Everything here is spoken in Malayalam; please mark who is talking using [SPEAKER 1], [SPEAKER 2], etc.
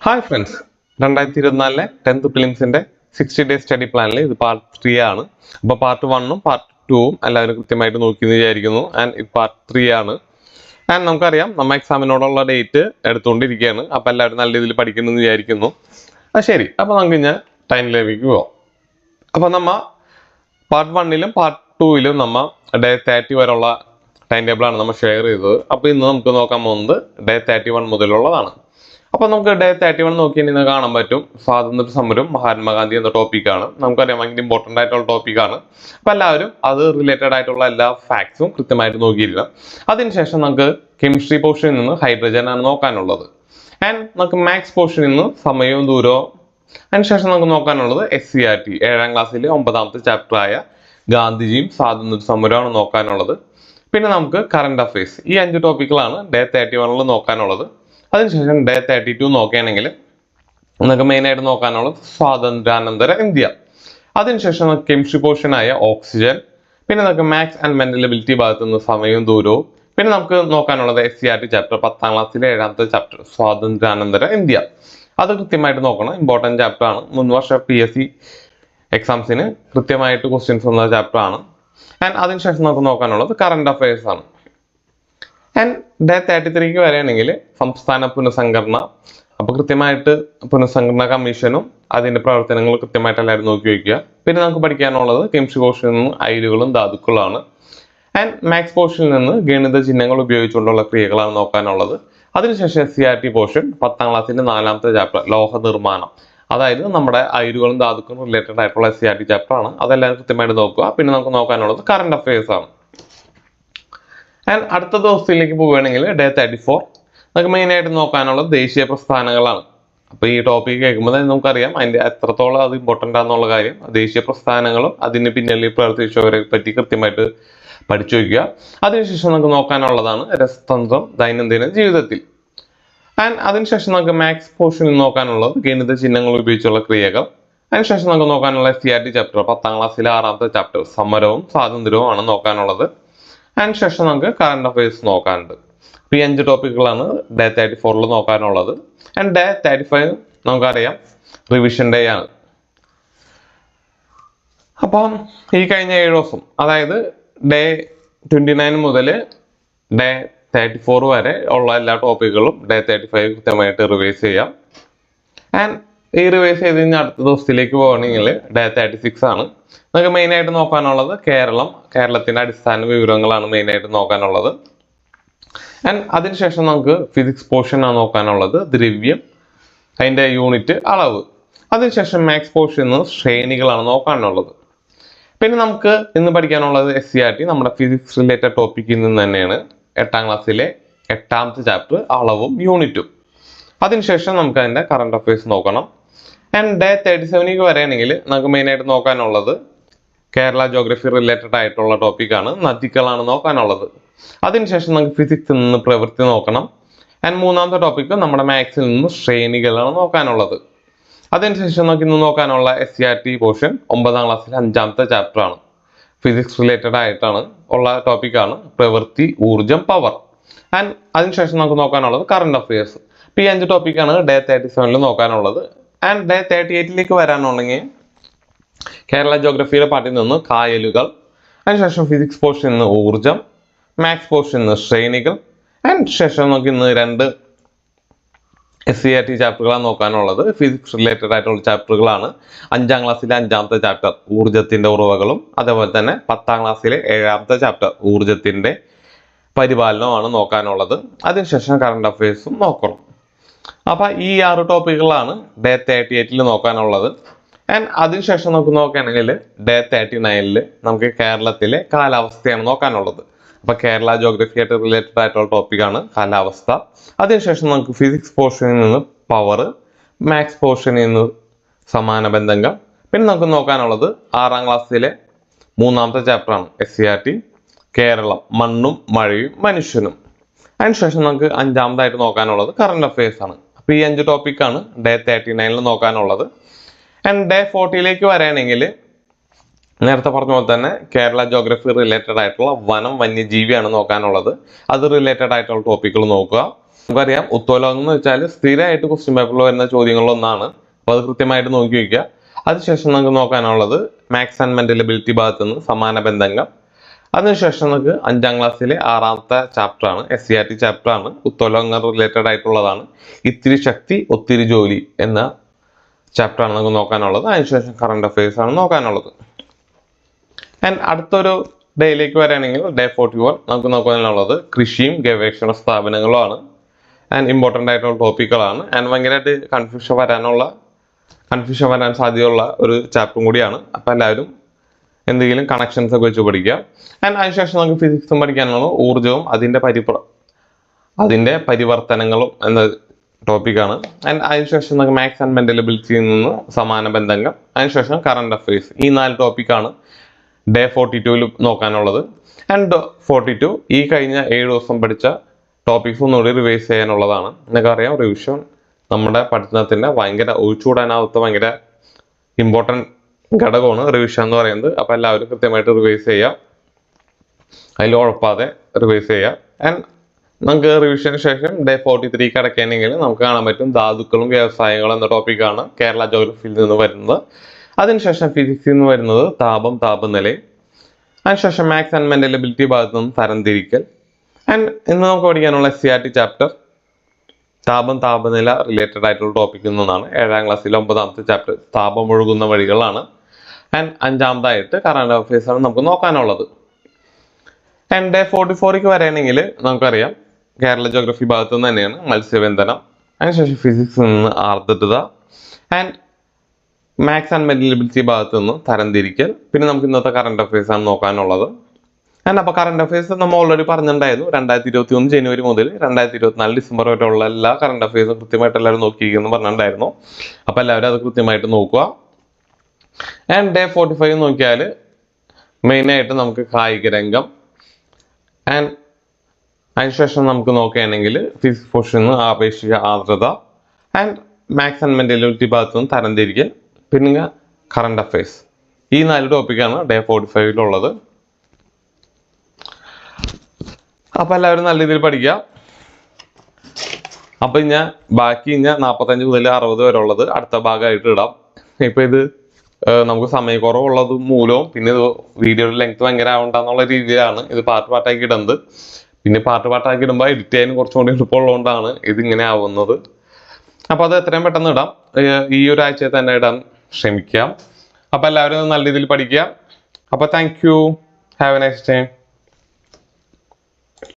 [SPEAKER 1] Hi friends, 2024 10th പ്രിലിംസിന്റെ 60 day study പ്ലാനിൽ ഇത് പാർട്ട് 3 ആണ്. അപ്പോൾ പാർട്ട് 1ഉം പാർട്ട് 2ഉം എല്ലാവരും കൃത്യമായിട്ട് നോക്കിയെന്ന് വിചാരിക്കുന്നു. ആൻഡ് ഇത് പാർട്ട് 3 ആണ്. ആൻഡ് നമുക്കറിയാം നമ്മൾ എക്സാമിനോടുള്ള ഡേറ്റ് എടുത്തുകൊണ്ടിരിക്കുകയാണ്. അപ്പോൾ എല്ലാവരും നല്ല രീതിയിൽ പഠിക്കുന്നെന്ന് വിചാരിക്കുന്നു. ശരി, അപ്പോൾ നമുക്ക് ഇനി ടൈമിലേക്ക് പോകാം. അപ്പോൾ നമ്മൾ പാർട്ട് 1ലും പാർട്ട് 2ലും നമ്മൾ ഡേ 30 വരെയുള്ള ടൈം ടേബിളാണ് നമ്മൾ ഷെയർ ചെയ്തത്. അപ്പോൾ ഇന്ന് നമുക്ക് നോക്കാൻ പോകുന്നത് ഡേ 31 മുതലുള്ളതാണ്. അപ്പോൾ നമുക്ക് ഡേ 31 നോക്കിയാൽ കാണാൻ പറ്റും സ്വാതന്ത്ര്യ സമരവും മഹാത്മാഗാന്ധി എന്ന ടോപ്പിക്കാണ്. നമുക്കറിയാം ഭയങ്കര ഇമ്പോർട്ടൻ്റ് ആയിട്ടുള്ള ടോപ്പിക്കാണ്. അപ്പോൾ എല്ലാവരും അത് റിലേറ്റഡ് ആയിട്ടുള്ള എല്ലാ ഫാക്ട്സും കൃത്യമായിട്ട് നോക്കിയിരിക്കണം. അതിനുശേഷം നമുക്ക് കെമിസ്ട്രി പോർഷനിൽ നിന്ന് ഹൈഡ്രജൻ ആണ് നോക്കാനുള്ളത്. ആൻഡ് നമുക്ക് മാത്സ് പോർഷനിൽ നിന്ന് സമയവും ദൂരവും. അതിനുശേഷം നമുക്ക് നോക്കാനുള്ളത് SCRT 7ാം ക്ലാസ്സിലെ 9ാമത്തെ ചാപ്റ്റർ ആയ ഗാന്ധിജിയും സ്വാതന്ത്ര്യ സമരവുമാണ് നോക്കാനുള്ളത്. പിന്നെ നമുക്ക് കറണ്ട് അഫയേഴ്സ്. ഈ 5 ടോപ്പിക്കുകളാണ് ഡേ 31 നോക്കാനുള്ളത്. അതിനുശേഷം ഡേ 32 നോക്കുകയാണെങ്കിൽ നമുക്ക് മെയിനായിട്ട് നോക്കാനുള്ളത് സ്വാതന്ത്ര്യാനന്തര ഇന്ത്യ. അതിനുശേഷം നമുക്ക് കെമിസ്ട്രി പോർഷനായ ഓക്സിജൻ. പിന്നെ നമുക്ക് മാത്സ് ആൻഡ് മെന്റൽ എബിലിറ്റി ഭാഗത്തു നിന്ന് സമയവും ദൂരവും. പിന്നെ നമുക്ക് നോക്കാനുള്ളത് SCRT ചാപ്റ്റർ 10ാം ക്ലാസ്സിലെ 7ാമത്തെ ചാപ്റ്റർ സ്വാതന്ത്ര്യാനന്തര ഇന്ത്യ. അത് കൃത്യമായിട്ട് നോക്കണം, ഇമ്പോർട്ടൻറ്റ് ചാപ്റ്റർ ആണ്. മുൻവർഷ PSC എക്സാംസിന് കൃത്യമായിട്ട് ക്വസ്റ്റ്യൻസ് വന്ന ചാപ്റ്റർ ആണ്. ആൻഡ് അതിനുശേഷം നമുക്ക് നോക്കാനുള്ളത് കറണ്ട് അഫയേഴ്സ് ആണ്. ആൻഡ് ഡേ 33 വരെയാണെങ്കിൽ സംസ്ഥാന പുനഃസംഘടന. അപ്പോൾ കൃത്യമായിട്ട് പുനഃസംഘടന കമ്മീഷനും അതിൻ്റെ പ്രവർത്തനങ്ങൾ കൃത്യമായിട്ട് എല്ലാവരും നോക്കി വയ്ക്കുക. പിന്നെ നമുക്ക് പഠിക്കാനുള്ളത് കെമിസ്ട്രി പോർഷനിൽ നിന്ന് അയിരുകളും ധാതുക്കളാണ്. ആൻഡ് മാത്സ് പോർഷനിൽ നിന്ന് ഗണിത ചിഹ്നങ്ങൾ ഉപയോഗിച്ചുകൊണ്ടുള്ള ക്രിയകളാണ് നോക്കാനുള്ളത്. അതിനുശേഷം SCRT പോർഷൻ 10ാം ക്ലാസ്സിൻ്റെ 4ാമത്തെ ചാപ്റ്റർ ലോഹ നിർമ്മാണം. അതായത് നമ്മുടെ അയിരുകളും ധാതുക്കളും റിലേറ്റഡ് ആയിട്ടുള്ള SCRT ചാപ്റ്റർ ആണ്. അതെല്ലാം കൃത്യമായിട്ട് നോക്കുക. പിന്നെ നമുക്ക് നോക്കാനുള്ളത് കറണ്ട് അഫയേഴ്സ് ആണ്. ആൻഡ് അടുത്ത ദിവസത്തിലേക്ക് പോവുകയാണെങ്കിൽ ഡേ 34 നമുക്ക് മെയിനായിട്ട് നോക്കാനുള്ളത് ദേശീയ പ്രസ്ഥാനങ്ങളാണ്. അപ്പോൾ ഈ ടോപ്പിക് കേൾക്കുമ്പോൾ തന്നെ നമുക്കറിയാം അതിൻ്റെ എത്രത്തോളം അത് ഇമ്പോർട്ടൻ്റ് ആണെന്നുള്ള കാര്യം. ദേശീയ പ്രസ്ഥാനങ്ങളും അതിന് പിന്നിൽ പ്രവർത്തിച്ചവരെ പറ്റി കൃത്യമായിട്ട് പഠിച്ചു വയ്ക്കുക. അതിനുശേഷം നമുക്ക് നോക്കാനുള്ളതാണ് രസതന്ത്രം ദൈനംദിന ജീവിതത്തിൽ. ആൻഡ് അതിനുശേഷം നമുക്ക് മാത്സ് പോർഷനിൽ നോക്കാനുള്ളത് ഗണിത ചിഹ്നങ്ങൾ ഉപയോഗിച്ചുള്ള ക്രിയകൾ. അതിനുശേഷം നമുക്ക് നോക്കാനുള്ള SCRT ചാപ്റ്റർ 10ാം ക്ലാസ്സിലെ 6ാമത്തെ ചാപ്റ്റർ സമരവും സ്വാതന്ത്ര്യവും ആണ് നോക്കാനുള്ളത്. അതിന് ശേഷം നമുക്ക് കറണ്ട് അഫയേഴ്സ് നോക്കാനുണ്ട്. അപ്പോൾ ഈ 5 ടോപ്പിക്കുകളാണ് ഡേ 34 നോക്കാനുള്ളത്. ആൻഡ് ഡേ 35 നമുക്കറിയാം റിവിഷൻ ഡേ ആണ്. അപ്പം ഈ കഴിഞ്ഞ 7 ദിവസം, അതായത് ഡേ 29 മുതൽ ഡേ 34 വരെ ഉള്ള എല്ലാ ടോപ്പിക്കുകളും ഡേ 35 കൃത്യമായിട്ട് റിവൈസ് ചെയ്യാം. ആൻഡ് ഈ റിവൈസ് ചെയ്ത് കഴിഞ്ഞാൽ അടുത്ത ദിവസത്തിലേക്ക് പോകണമെങ്കിൽ ഡേ 36 ആണ്. നമുക്ക് മെയിനായിട്ട് നോക്കാനുള്ളത് കേരളത്തിൻ്റെ അടിസ്ഥാന വിവരങ്ങളാണ് മെയിനായിട്ട് നോക്കാനുള്ളത്. ആൻഡ് അതിനുശേഷം നമുക്ക് ഫിസിക്സ് പോർഷനാണ് നോക്കാനുള്ളത്, ദ്രവ്യം, അതിൻ്റെ യൂണിറ്റ്, അളവ്. അതിനുശേഷം മാത്സ് പോർഷനിൽ നിന്ന് ശ്രേണികളാണ് നോക്കാനുള്ളത്. പിന്നെ നമുക്ക് ഇന്ന് പഠിക്കാനുള്ളത് SCRT നമ്മുടെ ഫിസിക്സ് റിലേറ്റഡ് ടോപ്പിക്കിൽ നിന്ന് തന്നെയാണ്. 8ാം ക്ലാസ്സിലെ 8ാമത്തെ ചാപ്റ്റർ അളവും യൂണിറ്റും. അതിനുശേഷം നമുക്ക് അതിൻ്റെ കറണ്ട് അഫയേഴ്സ് നോക്കണം. ആൻഡ് ഡേ 37 വരെയാണെങ്കിൽ നമുക്ക് മെയിനായിട്ട് നോക്കാനുള്ളത് കേരള ജോഗ്രഫി റിലേറ്റഡ് ആയിട്ടുള്ള ടോപ്പിക്കാണ്, നദികളാണ് നോക്കാനുള്ളത്. അതിനുശേഷം നമുക്ക് ഫിസിക്സിൽ നിന്ന് പ്രവൃത്തി നോക്കണം. ആൻഡ് 3ാമത്തെ ടോപ്പിക്ക് നമ്മുടെ മാത്സിൽ നിന്ന് ശ്രേണികളാണ് നോക്കാനുള്ളത്. അതിനുശേഷം നമുക്ക് ഇന്ന് നോക്കാനുള്ള SCRT പോർഷൻ 9ാം ക്ലാസ്സിലെ 5ാമത്തെ ചാപ്റ്റർ ആണ്. ഫിസിക്സ് റിലേറ്റഡ് ആയിട്ടാണ് ഉള്ള ടോപ്പിക്കാണ് പ്രവൃത്തി, ഊർജം, പവർ. ആൻഡ് അതിനുശേഷം നമുക്ക് നോക്കാനുള്ളത് കറണ്ട് അഫയേഴ്സ്. അപ്പോൾ ഈ 5 ടോപ്പിക്കാണ് ഡേ 37 നോക്കാനുള്ളത്. ആൻഡ് ഡേ 38 വരാനുണ്ടെങ്കിൽ കേരള ജോഗ്രഫിയുടെ പാർട്ടിൽ നിന്ന് കായലുകൾ. അതിനുശേഷം ഫിസിക്സ് പോർഷനിൽ നിന്ന് ഊർജം, മാത്സ് പോർഷനിൽ നിന്ന് ശ്രേണികൾ. ആൻഡ് ശേഷം നമുക്ക് ഇന്ന് 2 SCRT ചാപ്റ്ററുകളാണ് നോക്കാനുള്ളത്. ഫിസിക്സ് റിലേറ്റഡ് ആയിട്ടുള്ള ചാപ്റ്ററുകളാണ്. 5ാം ക്ലാസ്സിലെ 5ാമത്തെ ചാപ്റ്റർ ഊർജത്തിൻ്റെ ഉറവകളും, അതേപോലെ തന്നെ 10ാം ക്ലാസ്സിലെ 7ാമത്തെ ചാപ്റ്റർ ഊർജത്തിൻ്റെ പരിപാലനമാണ് നോക്കാനുള്ളത്. അതിനുശേഷം കറണ്ട് അഫയേഴ്സും നോക്കണം. അപ്പോൾ ഈ 6 ടോപ്പിക്കുകളാണ് ഡേ 38 നോക്കാനുള്ളത്. ആൻഡ് അതിനുശേഷം നമുക്ക് നോക്കുകയാണെങ്കിൽ ഡേ 39 നമുക്ക് കേരളത്തിലെ കാലാവസ്ഥയാണ് നോക്കാനുള്ളത്. അപ്പോൾ കേരള ജോഗ്രഫി ആയിട്ട് റിലേറ്റഡ് ആയിട്ടുള്ള ടോപ്പിക്കാണ് കാലാവസ്ഥ. അതിനുശേഷം നമുക്ക് ഫിസിക്സ് പോർഷനിൽ നിന്ന് പവർ, മാത്സ് പോർഷനിൽ നിന്ന് സമാന ബന്ധങ്ങൾ. പിന്നെ നമുക്ക് നോക്കാനുള്ളത് 6ാം ക്ലാസ്സിലെ 3ാമത്തെ ചാപ്റ്ററാണ് SCRT കേരളം, മണ്ണും മഴയും മനുഷ്യനും. അതിനുശേഷം നമുക്ക് 5ാമതായിട്ട് നോക്കാനുള്ളത് കറണ്ട് അഫയേഴ്സ് ആണ്. അപ്പോൾ ഈ 5 ടോപ്പിക്കാണ് ഡേ 39 നോക്കാനുള്ളത്. ആൻഡ് ഡേ 40 വരാണെങ്കിൽ നേരത്തെ പറഞ്ഞ പോലെ തന്നെ കേരള ജോഗ്രഫി റിലേറ്റഡ് ആയിട്ടുള്ള വനം, വന്യജീവിയാണ് നോക്കാനുള്ളത്. അത് റിലേറ്റഡ് ആയിട്ടുള്ള ടോപ്പിക്കുകൾ നോക്കുക. നമുക്കറിയാം ഉത്തോലകം എന്ന് വെച്ചാൽ സ്ഥിരമായിട്ട് ക്വസ്റ്റ്യൻ പേപ്പറിൽ വരുന്ന ചോദ്യങ്ങളിലൊന്നാണ്. അപ്പോൾ അത് കൃത്യമായിട്ട് നോക്കി വയ്ക്കുക. അതിനുശേഷം നമുക്ക് നോക്കാനുള്ളത് മാത്സ് ആൻഡ് മെന്റൽ എബിലിറ്റി ഭാഗത്ത് നിന്ന് സമാന ബന്ധങ്ങൾ. അതിനുശേഷം നമുക്ക് 5ാം ക്ലാസ്സിലെ 6ാമത്തെ ചാപ്റ്റർ ആണ്, SCRT ചാപ്റ്റർ ആണ്, ഉത്തോലകം റിലേറ്റഡ് ആയിട്ടുള്ളതാണ്. ഇത്തിരി ശക്തി ഒത്തിരി ജോലി എന്ന ചാപ്റ്റർ ആണ് നമുക്ക് നോക്കാനുള്ളത്. അതിനുശേഷം കറണ്ട് അഫയേഴ്സ് ആണ് നോക്കാനുള്ളത്. ആൻഡ് അടുത്തൊരു ഡേയിലേക്ക് വരികയാണെങ്കിൽ ഡേ 41 നമുക്ക് നോക്കാനുള്ളത് കൃഷിയും ഗവേഷണ സ്ഥാപനങ്ങളുമാണ്. ആൻഡ് ഇമ്പോർട്ടൻ്റ് ആയിട്ടുള്ള ടോപ്പിക്കുകളാണ്. ആൻഡ് ഭയങ്കരമായിട്ട് കൺഫ്യൂഷൻ വരാൻ സാധ്യതയുള്ള ഒരു ചാപ്റ്ററും കൂടിയാണ്. അപ്പോൾ എല്ലാവരും എന്തെങ്കിലും കണക്ഷൻസ് ഒക്കെ വെച്ച് പഠിക്കുക. ആൻഡ് അതിനുശേഷം നമുക്ക് ഫിസിക്സും പഠിക്കാനുള്ള ഊർജ്ജവും അതിൻ്റെ പരിവർത്തനങ്ങളും എന്ന ടോപ്പിക്കാണ്. ആൻഡ് അതിനുശേഷം നമുക്ക് മാത്സ് ആൻഡ് മെന്റൽ എബിലിറ്റിയിൽ നിന്ന് സമാന ബന്ധങ്ങൾ. അതിനുശേഷം കറണ്ട് അഫയേഴ്സ്. ഈ 4 ടോപ്പിക്കാണ് ഡേ 42 നോക്കാനുള്ളത്. ആൻഡ് 42 ഈ കഴിഞ്ഞ 7 ദിവസം പഠിച്ച ടോപ്പിക്സ് ഒന്നുകൂടി റിവൈസ് ചെയ്യാനുള്ളതാണ്. നിങ്ങൾക്കറിയാം റിവിഷൻ നമ്മുടെ പഠനത്തിൻ്റെ ഭയങ്കര ഒഴിച്ചുകൂടാനാവാത്ത ഭയങ്കര ഇമ്പോർട്ടൻറ്റ് ഘടകമാണ് റിവിഷൻ എന്ന് പറയുന്നത്. അപ്പോൾ എല്ലാവരും കൃത്യമായിട്ട് റിവൈസ് ചെയ്യുക, അതിൽ ഉഴപ്പാതെ റിവൈസ് ചെയ്യുക. ആൻഡ് നമുക്ക് റിവിഷന് ശേഷം ഡേ 43 കിടക്കുകയാണെങ്കിൽ നമുക്ക് കാണാൻ പറ്റും ധാതുക്കളും വ്യവസായങ്ങളും എന്ന ടോപ്പിക്കാണ് കേരള ജോഗ്രഫിയിൽ നിന്ന് വരുന്നത്. അതിനുശേഷം ഫിസിക്സിൽ നിന്ന് വരുന്നത് താപം താപനിലയും. അതിനുശേഷം മാത്സ് ആൻഡ് മെന്റൽ എബിലിറ്റി ഭാഗത്ത് നിന്ന് തരംതിരിക്കൽ. ആൻഡ് ഇന്ന് നമുക്ക് പഠിക്കാനുള്ള SCRT ചാപ്റ്റർ താപം താപനില റിലേറ്റഡ് ആയിട്ടുള്ള ടോപ്പിക്കിൽ നിന്നാണ്. 7ാം ക്ലാസ്സിലെ 9ാമത്തെ ചാപ്റ്റർ താപം ഒഴുകുന്ന വഴികളാണ്. ആൻഡ് 5ാമതായിട്ട് കറണ്ട് അഫയേഴ്സ് ആണ് നമുക്ക് നോക്കാനുള്ളത്. ആൻഡ് ഡേ 44 വരികയാണെങ്കിൽ നമുക്കറിയാം കേരള ജോഗ്രഫി ഭാഗത്ത് നിന്ന് തന്നെയാണ് മത്സ്യബന്ധനം. അതിനുശേഷം ഫിസിക്സിൽ നിന്ന് ആർദ്രത. And maths and mental ability ഭാഗത്ത് നിന്ന് തരംതിരിക്കൽ. പിന്നെ നമുക്ക് ഇന്നത്തെ കറണ്ട് അഫയേഴ്സ് ആണ് നോക്കാനുള്ളത്. ആൻഡ് അപ്പോൾ കറണ്ട് അഫയേഴ്സ് നമ്മൾ ഓൾറെഡി പറഞ്ഞിട്ടുണ്ടായിരുന്നു. 2021 ജനുവരി മുതൽ 2024 ഡിസംബർ വരെയുള്ള എല്ലാ കറണ്ട് അഫയേഴ്സും കൃത്യമായിട്ട് എല്ലാവരും നോക്കിയിരിക്കുന്നു പറഞ്ഞിട്ടുണ്ടായിരുന്നു. അപ്പോൾ എല്ലാവരും അത് കൃത്യമായിട്ട് നോക്കുക. ആൻഡ് ഡേ 45 നോക്കിയാൽ മെയിനായിട്ട് നമുക്ക് കായിക രംഗം. ആൻഡ് അതിനുശേഷം നമുക്ക് നോക്കുകയാണെങ്കിൽ ഫിസിക്സ് പോർഷനിൽ നിന്ന് ആപേക്ഷിക ആർദ്രത. And maths and mental ability ഭാഗത്ത് നിന്ന് തരംതിരിക്കൽ. പിന്നെ കറണ്ട് അഫയേഴ്സ്. ഈ 4 ടോപ്പിക്കാണ് ഡേ 45 അപ്പോൾ എല്ലാവരും നല്ല രീതിയിൽ പഠിക്കുക. അപ്പോൾ ബാക്കി 45 മുതൽ 60 വരെ ഉള്ളത് അടുത്ത ഭാഗമായിട്ട് ഇടാം. ഇപ്പോൾ ഇത് നമുക്ക് സമയക്കുറവുള്ളത് മൂലവും പിന്നെ ഇത് വീഡിയോയുടെ ലെങ്ത് ഭയങ്കര ആവണ്ടെന്നുള്ള രീതിയിലാണ് ഇത് പാർട്ടാക്കി ഇടുന്നത്. പിന്നെ പാർട്ടാക്കി ഇടുമ്പോൾ എഡിറ്റ് ചെയ്യാൻ കുറച്ചും കൂടി എളുപ്പമുള്ളതുകൊണ്ടാണ് ഇതിങ്ങനെ ആവുന്നത്. അപ്പോൾ അത് എത്രയും പെട്ടെന്ന് ഇടാം. ഈ ഒരാഴ്ചയിൽ തന്നെ ഇടാൻ ശ്രമിക്കാം. അപ്പോൾ എല്ലാവരും നല്ല രീതിയിൽ പഠിക്കുക. അപ്പോൾ thank you. Have A nice time.